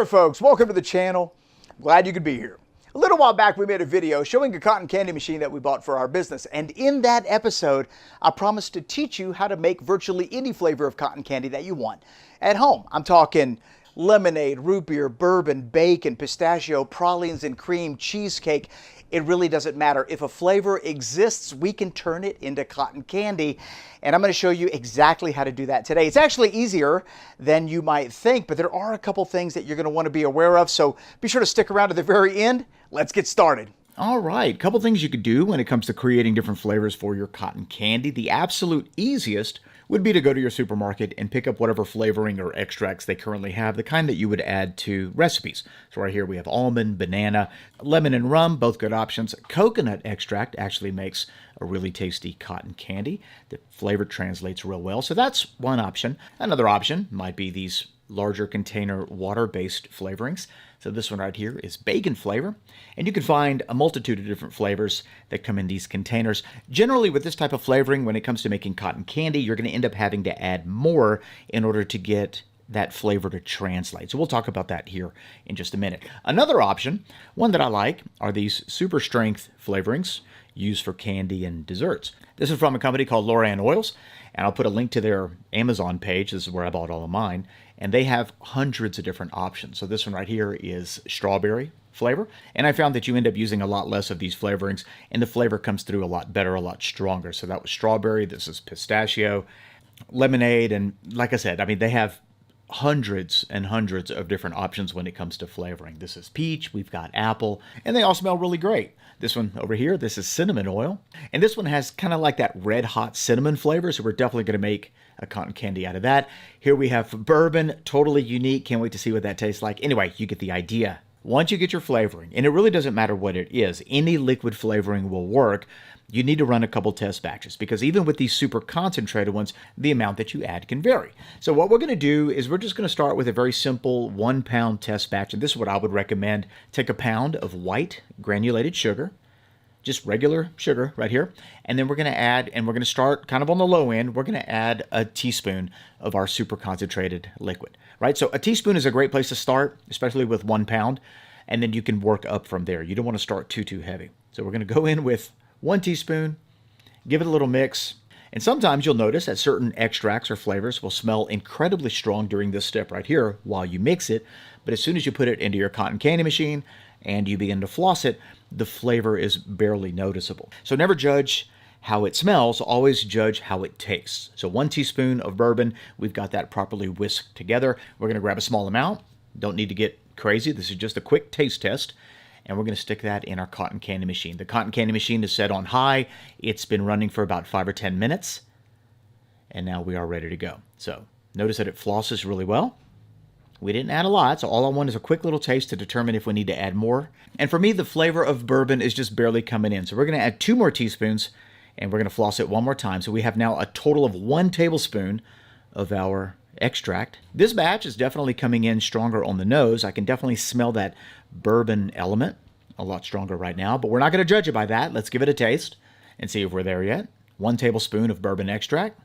there, folks. Welcome to the channel. Glad you could be here. A little while back, we made a video showing a cotton candy machine that we bought for our business. And in that episode, I promised to teach you how to make virtually any flavor of cotton candy that you want at home. I'm talking lemonade, root beer, bourbon, bacon, pistachio, pralines and cream, cheesecake. It really doesn't matter. If a flavor exists, we can turn it into cotton candy. And I'm going to show you exactly how to do that today. It's actually easier than you might think, but there are a couple things that you're going to want to be aware of. So be sure to stick around to the very end. Let's get started. All right, a couple things you could do when it comes to creating different flavors for your cotton candy. The absolute easiest would be to go to your supermarket and pick up whatever flavoring or extracts they currently have, the kind that you would add to recipes. So right here we have almond, banana, lemon and rum, both good options. Coconut extract actually makes a really tasty cotton candy. The flavor translates real well, so that's one option. Another option might be these larger container water-based flavorings. So this one right here is bacon flavor, and you can find a multitude of different flavors that come in these containers. Generally with this type of flavoring, when it comes to making cotton candy, you're going to end up having to add more in order to get that flavor to translate. So we'll talk about that here in just a minute. Another option, one that I like, are these super strength flavorings used for candy and desserts. This is from a company called Loran Oils, and I'll put a link to their Amazon page. This is where I bought all of mine. And they have hundreds of different options. So this one right here is strawberry flavor. And I found that you end up using a lot less of these flavorings, and the flavor comes through a lot better, a lot stronger. So that was strawberry. This is pistachio, lemonade. And like I said, I mean, they have hundreds and hundreds of different options when it comes to flavoring. This is peach, we've got apple, and they all smell really great. This one over here, this is cinnamon oil. And this one has kind of like that red hot cinnamon flavor, so we're definitely going to make a cotton candy out of that. Here we have bourbon, totally unique. Can't wait to see what that tastes like. Anyway, you get the idea. Once you get your flavoring, and it really doesn't matter what it is, any liquid flavoring will work. You need to run a couple test batches because even with these super concentrated ones, the amount that you add can vary. So what we're going to do is we're just going to start with a very simple 1 pound test batch. And this is what I would recommend. Take a pound of white granulated sugar, just regular sugar right here. And then we're going to add, and we're going to start kind of on the low end, we're going to add a teaspoon of our super concentrated liquid, right? So a teaspoon is a great place to start, especially with 1 pound. And then you can work up from there. You don't want to start too heavy. So we're going to go in with 1 teaspoon, give it a little mix. And sometimes you'll notice that certain extracts or flavors will smell incredibly strong during this step right here while you mix it. But as soon as you put it into your cotton candy machine and you begin to floss it, the flavor is barely noticeable. So never judge how it smells, always judge how it tastes. So 1 teaspoon of bourbon, we've got that properly whisked together. We're going to grab a small amount. Don't need to get crazy. This is just a quick taste test. And we're going to stick that in our cotton candy machine. The cotton candy machine is set on high. It's been running for about 5 or 10 minutes. And now we are ready to go. So notice that it flosses really well. We didn't add a lot, so all I want is a quick little taste to determine if we need to add more. And for me, the flavor of bourbon is just barely coming in. So we're going to add 2 more teaspoons, and we're going to floss it 1 more time. So we have now a total of 1 tablespoon of our extract. This batch is definitely coming in stronger on the nose. I can definitely smell that bourbon element a lot stronger right now, but we're not going to judge it by that. Let's give it a taste and see if we're there yet. 1 tablespoon of bourbon extract.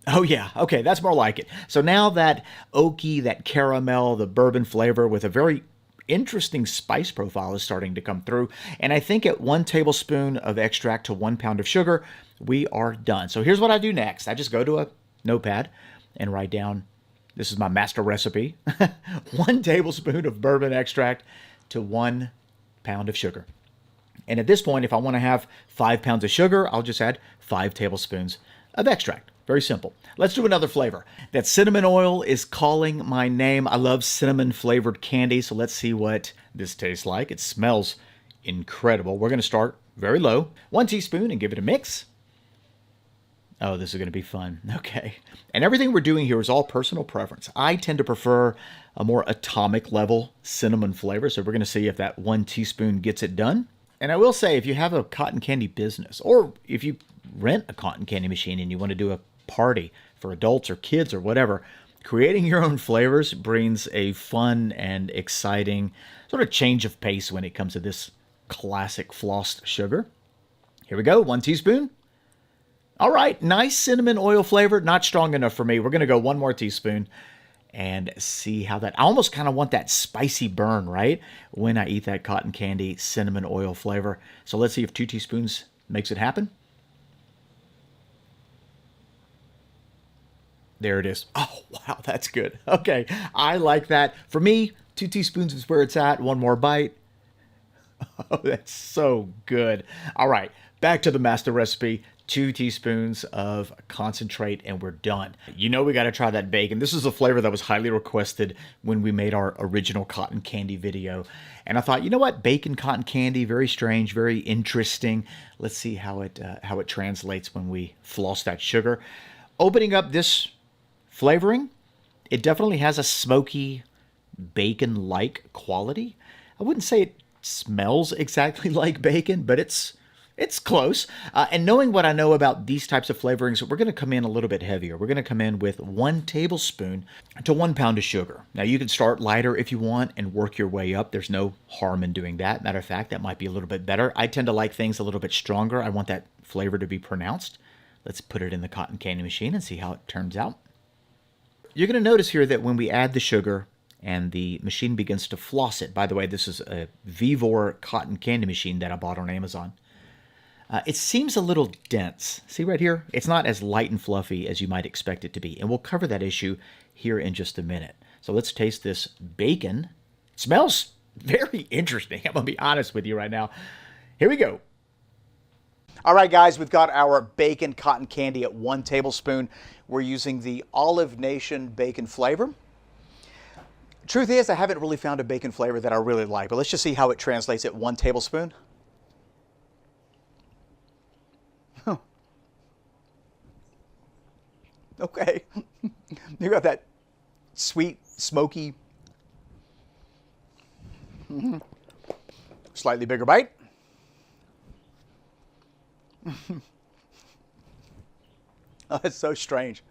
Oh yeah, okay, that's more like it. So now that oaky, that caramel, the bourbon flavor with a very interesting spice profile is starting to come through. And I think at 1 tablespoon of extract to 1 pound of sugar, we are done. So here's what I do next. I just go to a notepad and write down, this is my master recipe, 1 tablespoon of bourbon extract to 1 pound of sugar. And at this point, if I want to have 5 pounds of sugar, I'll just add 5 tablespoons of extract. Very simple. Let's do another flavor. That cinnamon oil is calling my name. I love cinnamon flavored candy, so let's see what this tastes like. It smells incredible. We're going to start very low. 1 teaspoon and give it a mix. Oh, this is going to be fun. Okay. And everything we're doing here is all personal preference. I tend to prefer a more atomic level cinnamon flavor, so we're going to see if that 1 teaspoon gets it done. And I will say, if you have a cotton candy business, or if you rent a cotton candy machine and you want to do a party for adults or kids or whatever, creating your own flavors brings a fun and exciting sort of change of pace when it comes to this classic flossed sugar. Here we go, 1 teaspoon. All right, nice cinnamon oil flavor, not strong enough for me. We're going to go 1 more teaspoon and see how that, I almost kind of want that spicy burn, right? When I eat that cotton candy cinnamon oil flavor. So let's see if 2 teaspoons makes it happen. There it is. Oh, wow, that's good. Okay, I like that. For me, 2 teaspoons is where it's at. One more bite. Oh, that's so good. All right, back to the master recipe. 2 teaspoons of concentrate and we're done. You know we got to try that bacon. This is a flavor that was highly requested when we made our original cotton candy video. And I thought, you know what? Bacon cotton candy, very strange, very interesting. Let's see how it translates when we floss that sugar. Opening up this flavoring, it definitely has a smoky bacon-like quality. I wouldn't say it smells exactly like bacon, but it's close. And knowing what I know about these types of flavorings, we're going to come in a little bit heavier. We're going to come in with 1 tablespoon to 1 pound of sugar. Now, you can start lighter if you want and work your way up. There's no harm in doing that. Matter of fact, that might be a little bit better. I tend to like things a little bit stronger. I want that flavor to be pronounced. Let's put it in the cotton candy machine and see how it turns out. You're going to notice here that when we add the sugar and the machine begins to floss it, by the way, this is a Vivor cotton candy machine that I bought on Amazon. It seems a little dense. See right here? It's not as light and fluffy as you might expect it to be. And we'll cover that issue here in just a minute. So let's taste this bacon. It smells very interesting. I'm going to be honest with you right now. Here we go. All right, guys, we've got our bacon cotton candy at 1 tablespoon. We're using the Olive Nation bacon flavor. Truth is, I haven't really found a bacon flavor that I really like, but let's just see how it translates at 1 tablespoon. Huh. Okay. You got that sweet, smoky, slightly bigger bite. Oh, it's so strange.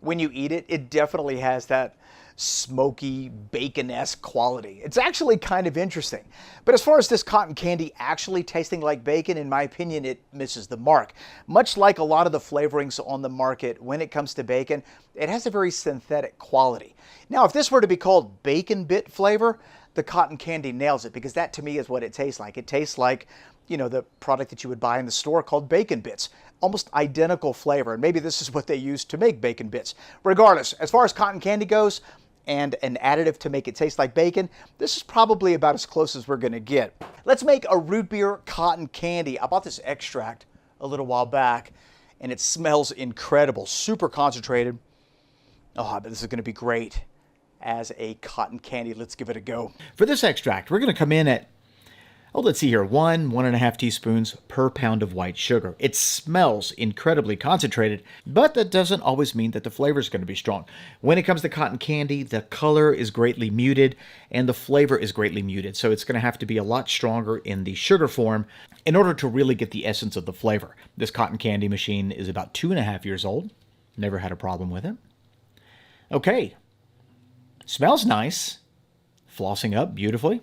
When you eat it, it definitely has that smoky, bacon-esque quality. It's actually kind of interesting. But as far as this cotton candy actually tasting like bacon, in my opinion, it misses the mark. Much like a lot of the flavorings on the market, when it comes to bacon, it has a very synthetic quality. Now, if this were to be called bacon bit flavor, the cotton candy nails it, because that to me is what it tastes like. It tastes like, you know, the product that you would buy in the store called Bacon Bits. Almost identical flavor, and maybe this is what they use to make Bacon Bits. Regardless, as far as cotton candy goes, and an additive to make it taste like bacon, this is probably about as close as we're going to get. Let's make a root beer cotton candy. I bought this extract a little while back, and it smells incredible, super concentrated. Oh, I bet this is going to be great as a cotton candy. Let's give it a go. For this extract, we're going to come in at, let's see here, 1.5 teaspoons per pound of white sugar. It smells incredibly concentrated, but that doesn't always mean that the flavor is going to be strong. When it comes to cotton candy, the color is greatly muted and the flavor is greatly muted. So it's going to have to be a lot stronger in the sugar form in order to really get the essence of the flavor. This cotton candy machine is about 2.5 years old. Never had a problem with it. Okay. Smells nice. Flossing up beautifully.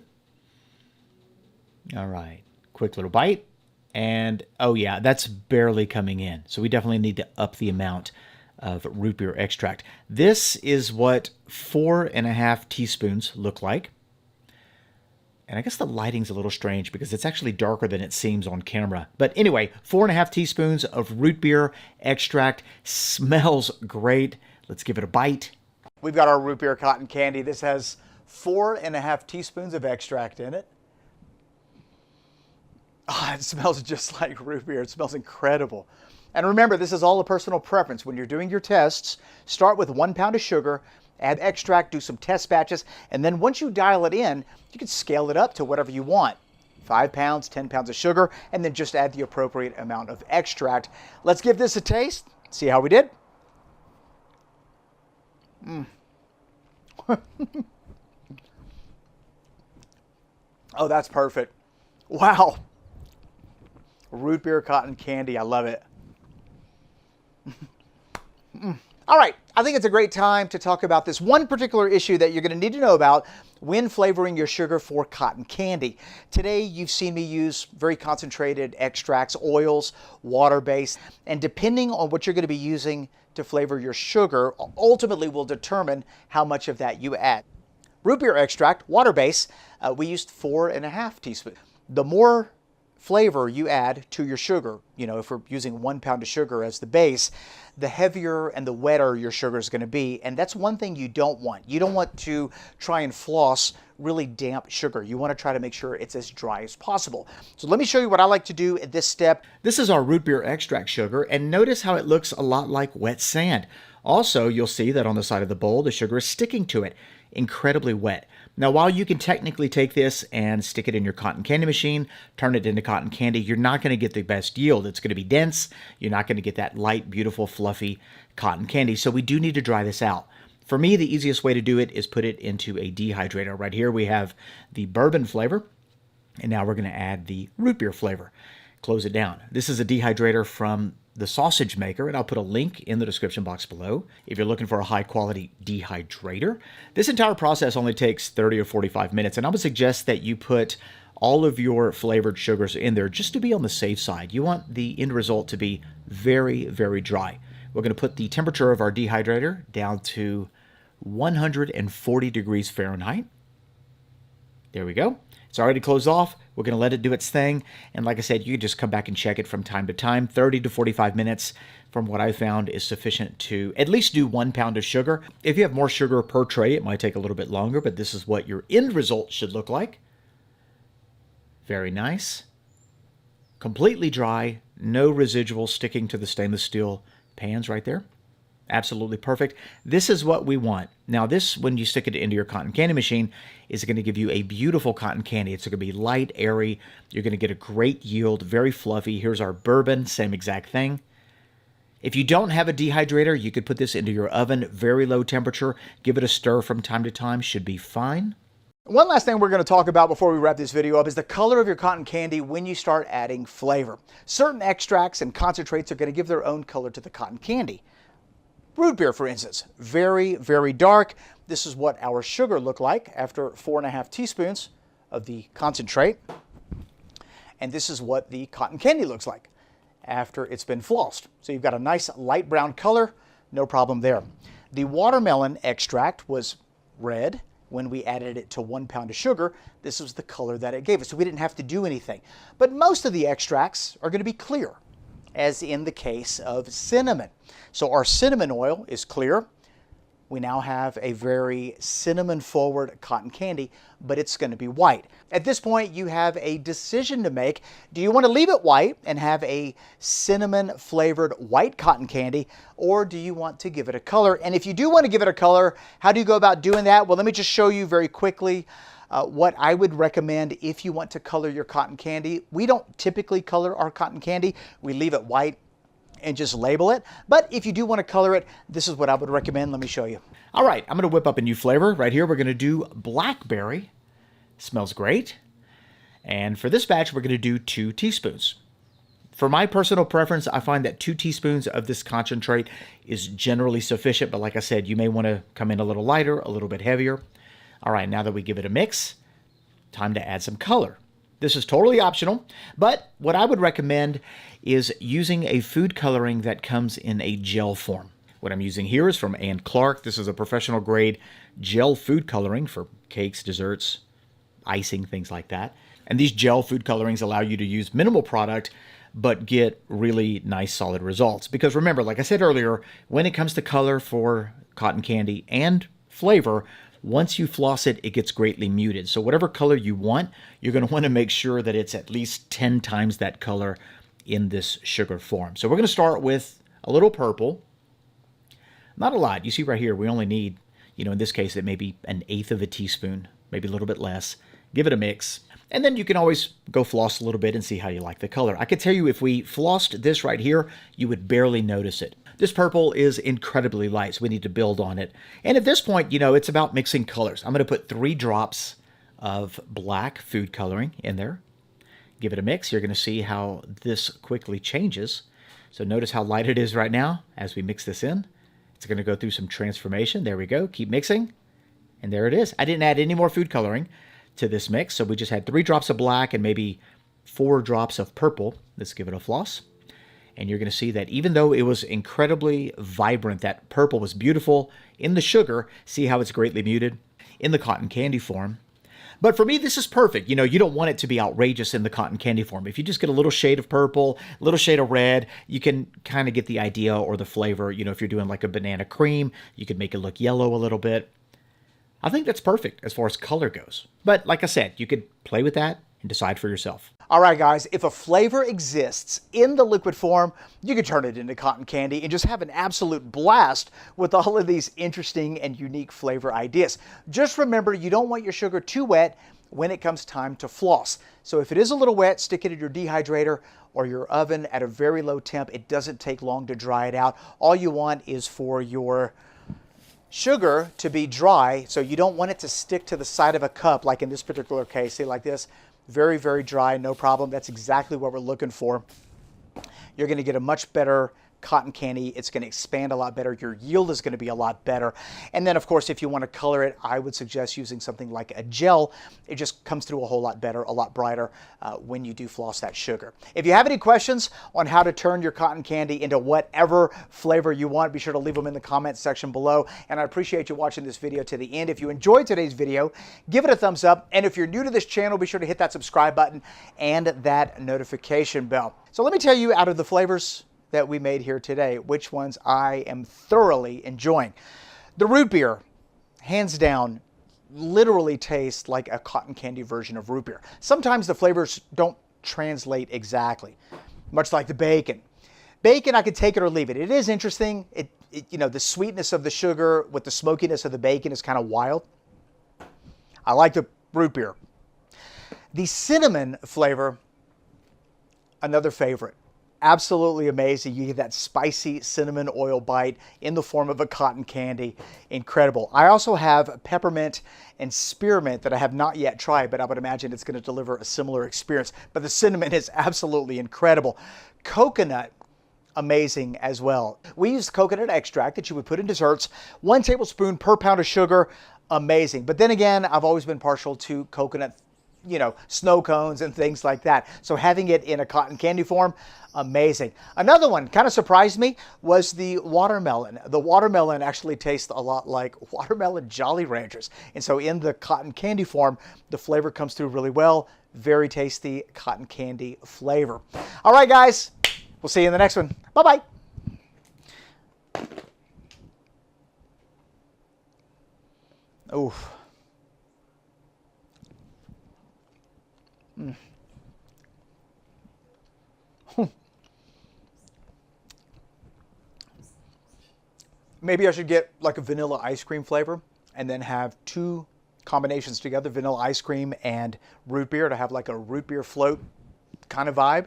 All right, quick little bite. And, oh yeah, that's barely coming in. So we definitely need to up the amount of root beer extract. This is what 4.5 teaspoons look like. And I guess the lighting's a little strange because it's actually darker than it seems on camera. But anyway, 4.5 teaspoons of root beer extract. Smells great. Let's give it a bite. We've got our root beer cotton candy. This has 4.5 teaspoons of extract in it. Oh, it smells just like root beer. It smells incredible. And remember, this is all a personal preference. When you're doing your tests, start with 1 pound of sugar, add extract, do some test batches, and then once you dial it in, you can scale it up to whatever you want. 5 pounds, 10 pounds of sugar, and then just add the appropriate amount of extract. Let's give this a taste, see how we did. Oh, that's perfect. Wow. Root beer cotton candy. I love it. All right, I think it's a great time to talk about this one particular issue that you're going to need to know about when flavoring your sugar for cotton candy. Today, you've seen me use very concentrated extracts, oils, water-based, and depending on what you're going to be using to flavor your sugar, ultimately will determine how much of that you add. Root beer extract, water-based, we used 4.5 teaspoons. The more flavor you add to your sugar, if we're using 1 pound of sugar as the base, the heavier and the wetter your sugar is going to be. And that's one thing you don't want. You don't want to try and floss really damp sugar. You want to try to make sure it's as dry as possible. So let me show you what I like to do at this step. This is our root beer extract sugar, and notice how it looks a lot like wet sand. Also, you'll see that on the side of the bowl, the sugar is sticking to it. Incredibly wet. Now, while you can technically take this and stick it in your cotton candy machine, turn it into cotton candy, you're not going to get the best yield. It's going to be dense. You're not going to get that light, beautiful, fluffy cotton candy. So we do need to dry this out. For me, the easiest way to do it is put it into a dehydrator. Right here we have the bourbon flavor, and now we're going to add the root beer flavor. Close it down. This is a dehydrator from the sausage maker, and I'll put a link in the description box below if you're looking for a high quality dehydrator. This entire process only takes 30 or 45 minutes, and I would suggest that you put all of your flavored sugars in there just to be on the safe side. You want the end result to be very, very dry. We're going to put the temperature of our dehydrator down to 140 degrees Fahrenheit. There we go. It's already closed off. We're going to let it do its thing. And like I said, you can just come back and check it from time to time. 30 to 45 minutes from what I found is sufficient to at least do 1 pound of sugar. If you have more sugar per tray, it might take a little bit longer, but this is what your end result should look like. Very nice. Completely dry. No residual sticking to the stainless steel pans right there. Absolutely perfect. This is what we want. Now this, when you stick it into your cotton candy machine, is going to give you a beautiful cotton candy. It's going to be light, airy. You're going to get a great yield, very fluffy. Here's our bourbon, same exact thing. If you don't have a dehydrator, you could put this into your oven, very low temperature. Give it a stir from time to time, should be fine. One last thing we're going to talk about before we wrap this video up is the color of your cotton candy when you start adding flavor. Certain extracts and concentrates are going to give their own color to the cotton candy. Root beer, for instance, very, very dark. This is what our sugar looked like after 4.5 teaspoons of the concentrate. And this is what the cotton candy looks like after it's been flossed. So you've got a nice light brown color, no problem there. The watermelon extract was red when we added it to 1 pound of sugar. This was the color that it gave us, so we didn't have to do anything. But most of the extracts are going to be clear, as in the case of cinnamon. So our cinnamon oil is clear. We now have a very cinnamon-forward cotton candy, but it's going to be white. At this point, you have a decision to make. Do you want to leave it white and have a cinnamon-flavored white cotton candy, or do you want to give it a color? And if you do want to give it a color, how do you go about doing that? Well, let me just show you very quickly what I would recommend if you want to color your cotton candy. We don't typically color our cotton candy. We leave it white and just label it. But if you do want to color it, this is what I would recommend. Let me show you. All right, I'm going to whip up a new flavor. Right here, we're going to do blackberry. Smells great. And for this batch, we're going to do 2 teaspoons. For my personal preference, I find that 2 teaspoons of this concentrate is generally sufficient. But like I said, you may want to come in a little lighter, a little bit heavier. All right, now that we give it a mix, time to add some color. This is totally optional, but what I would recommend is using a food coloring that comes in a gel form. What I'm using here is from Ann Clark. This is a professional grade gel food coloring for cakes, desserts, icing, things like that. And these gel food colorings allow you to use minimal product, but get really nice solid results. Because remember, like I said earlier, when it comes to color for cotton candy and flavor, once you floss it, it gets greatly muted. So whatever color you want, you're going to want to make sure that it's at least 10 times that color in this sugar form. So we're going to start with a little purple. Not a lot. You see right here, we only need, in this case, it may be 1/8 of a teaspoon, maybe a little bit less. Give it a mix. And then you can always go floss a little bit and see how you like the color. I could tell you if we flossed this right here, you would barely notice it. This purple is incredibly light, so we need to build on it. And at this point, it's about mixing colors. I'm going to put 3 drops of black food coloring in there. Give it a mix. You're going to see how this quickly changes. So notice how light it is right now as we mix this in. It's going to go through some transformation. There we go. Keep mixing. And there it is. I didn't add any more food coloring to this mix, so we just had 3 drops of black and maybe 4 drops of purple. Let's give it a floss. And you're going to see that even though it was incredibly vibrant, that purple was beautiful in the sugar. See how it's greatly muted in the cotton candy form. But for me, this is perfect. You know, you don't want it to be outrageous in the cotton candy form. If you just get a little shade of purple, a little shade of red, you can kind of get the idea or the flavor. You know, if you're doing like a banana cream, you could make it look yellow a little bit. I think that's perfect as far as color goes. But like I said, you could play with that and decide for yourself. All right, guys, if a flavor exists in the liquid form, you can turn it into cotton candy and just have an absolute blast with all of these interesting and unique flavor ideas. Just remember, you don't want your sugar too wet when it comes time to floss. So if it is a little wet, stick it in your dehydrator or your oven at a very low temp. It doesn't take long to dry it out. All you want is for your sugar to be dry, so you don't want it to stick to the side of a cup like in this particular case. See, like this. Very, very dry, no problem. That's exactly what we're looking for. You're going to get a much better cotton candy. It's going to expand a lot better. Your yield is going to be a lot better. And then, of course, if you want to color it, I would suggest using something like a gel. It just comes through a whole lot better, a lot brighter when you do floss that sugar. If you have any questions on how to turn your cotton candy into whatever flavor you want, be sure to leave them in the comments section below. And I appreciate you watching this video to the end. If you enjoyed today's video, give it a thumbs up. And if you're new to this channel, be sure to hit that subscribe button and that notification bell. So let me tell you, out of the flavors that we made here today, which ones I am thoroughly enjoying. The root beer, hands down, literally tastes like a cotton candy version of root beer. Sometimes the flavors don't translate exactly, much like the bacon. Bacon, I could take it or leave it. It is interesting. You know, the sweetness of the sugar with the smokiness of the bacon is kind of wild. I like the root beer. The cinnamon flavor, another favorite. Absolutely amazing. You get that spicy cinnamon oil bite in the form of a cotton candy. Incredible. I also have peppermint and spearmint that I have not yet tried, but I would imagine it's going to deliver a similar experience. But the cinnamon is absolutely incredible. Coconut, amazing as well. We use coconut extract that you would put in desserts. 1 tablespoon per pound of sugar. Amazing. But then again, I've always been partial to coconut, you know, snow cones and things like that. So having it in a cotton candy form, amazing. Another one kind of surprised me was the watermelon. The watermelon actually tastes a lot like watermelon Jolly Ranchers. And so in the cotton candy form, the flavor comes through really well. Very tasty cotton candy flavor. All right, guys, we'll see you in the next one. Bye-bye. Oof. Maybe I should get like a vanilla ice cream flavor and then have 2 combinations together, vanilla ice cream and root beer, to have like a root beer float kind of vibe.